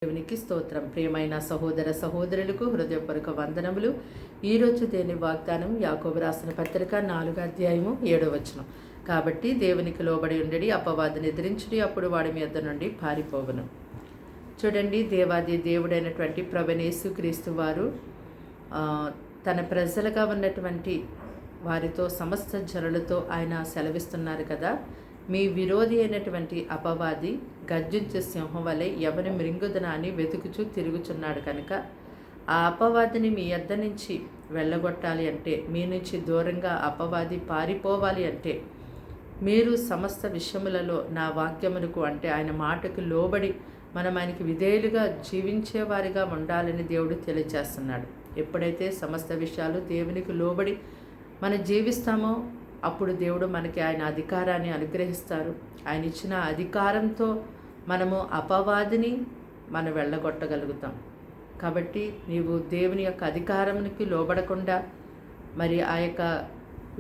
దేవునికి స్తోత్రం. ప్రియమైన సహోదర సహోదరులకు హృదయపూర్వక వందనములు. ఈరోజు దేని వాగ్దానం యాకోబు రాసిన పత్రిక 4వ అధ్యాయము 7వ వచనం. కాబట్టి దేవునికి లోబడి ఉండడి, అపవాదిని ఎదిరించుడి, అప్పుడు వాడి మీ యొద్ద నుండి పారిపోవును. చూడండి, దేవాది దేవుడైనటువంటి ప్రభువైన యేసుక్రీస్తు వారు తన ప్రజలుగా ఉన్నటువంటి వారితో సమస్త జనులతో ఆయన సెలవిస్తున్నారు కదా. మీ విరోధి అయినటువంటి అపవాది గర్జించే సింహం వలె ఎవరిని మృంగుదనా అని వెతుకుచూ తిరుగుచున్నాడు కనుక ఆ అపవాదిని మీ యొద్ద నుంచి వెళ్ళగొట్టాలి అంటే, మీ నుంచి దూరంగా అపవాది పారిపోవాలి అంటే, మీరు సమస్త విషయములలో నా వాక్యమునకు అంటే ఆయన మాటకు లోబడి మనం ఆయనకి విధేయులుగా జీవించేవారిగా ఉండాలని దేవుడు తెలియజేస్తున్నాడు. ఎప్పుడైతే సమస్త విషయాలు దేవునికి లోబడి మనం జీవిస్తామో అప్పుడు దేవుడు మనకి ఆయన అధికారాన్ని అనుగ్రహిస్తారు. ఆయన ఇచ్చిన అధికారంతో మనము అపవాదిని మనం వెళ్ళగొట్టగలుగుతాం. కాబట్టి నీవు దేవుని యొక్క అధికారానికి లోబడకుండా మరి ఆ యొక్క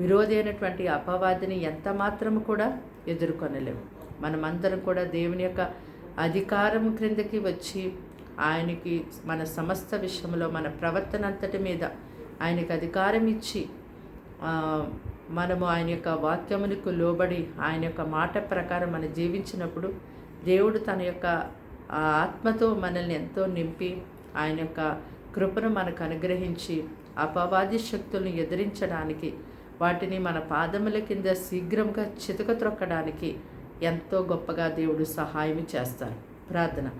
విరోధి అయినటువంటి అపవాదిని ఎంత మాత్రము కూడా ఎదుర్కొనలేము. మనమందరం కూడా దేవుని యొక్క అధికారం క్రిందకి వచ్చి ఆయనకి మన సమస్త విషయంలో మన ప్రవర్తన అంతటి మీద ఆయనకి అధికారం ఇచ్చి మనము ఆయన యొక్క వాక్యమునికి లోబడి ఆయన యొక్క మాట ప్రకారం మనం జీవించినప్పుడు దేవుడు తన యొక్క ఆత్మతో మనల్ని ఎంతో నింపి ఆయన యొక్క కృపను మనకు అనుగ్రహించి అపవాది శక్తులను ఎదిరించడానికి, వాటిని మన పాదముల కింద శీఘ్రంగా చితక త్రొక్కడానికి ఎంతో గొప్పగా దేవుడు సహాయం చేస్తారు. ప్రార్థన.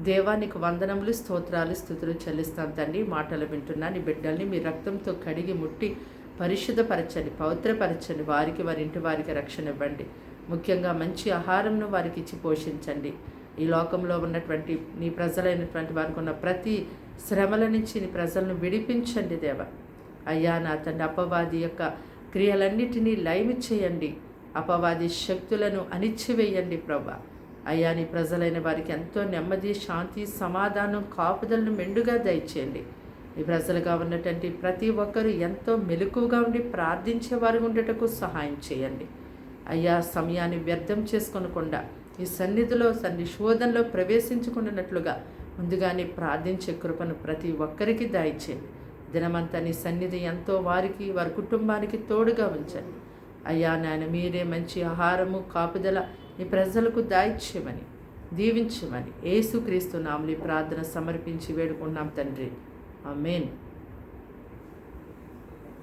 దేవానికి వందనములు, స్తోత్రాలు, స్తుతులు చెల్లిస్తాం తండ్రి. మాటలు వింటున్నా నీ బిడ్డల్ని మీ రక్తంతో కడిగి ముట్టి పరిశుద్ధపరచండి, పవిత్రపరచండి. వారికి వారి ఇంటి వారికి రక్షణ ఇవ్వండి. ముఖ్యంగా మంచి ఆహారంను వారికి ఇచ్చి పోషించండి. ఈ లోకంలో ఉన్నటువంటి నీ ప్రజలైనటువంటి వారికి ఉన్న ప్రతి శ్రమల నుంచి నీ ప్రజలను విడిపించండి దేవ. అయ్యా నా తండ్రి, అపవాది యొక్క క్రియలన్నిటినీ లయము చేయండి, అపవాది శక్తులను అణిచివేయండి ప్రభా. అయ్యా నీ ప్రజలైన వారికి ఎంతో నెమ్మది, శాంతి, సమాధానం, కాపుదలను మెండుగా దయచేయండి. ఈ ప్రజలుగా ఉన్నటువంటి ప్రతి ఒక్కరూ ఎంతో మెలకువగా ఉండి ప్రార్థించేవారు ఉండటకు సహాయం చేయండి. అయ్యా, సమయాన్ని వ్యర్థం చేసుకోనకుండా ఈ సన్నిధిలో శోధనలో ప్రవేశించుకున్నట్లుగా ముందుగానే ప్రార్థించే కృపను ప్రతి ఒక్కరికి దయచేయండి. దినమంతా నీ సన్నిధి ఎంతో వారికి వారి కుటుంబానికి తోడుగా ఉంచండి. అయ్యా నాయన, మీరే మంచి ఆహారము, కాపుదల ఈ ప్రజలకు దయచేయమని, దీవించమని యేసుక్రీస్తు నామములో ప్రార్థన సమర్పించి వేడుకున్నాం తండ్రి. ఆమేన్.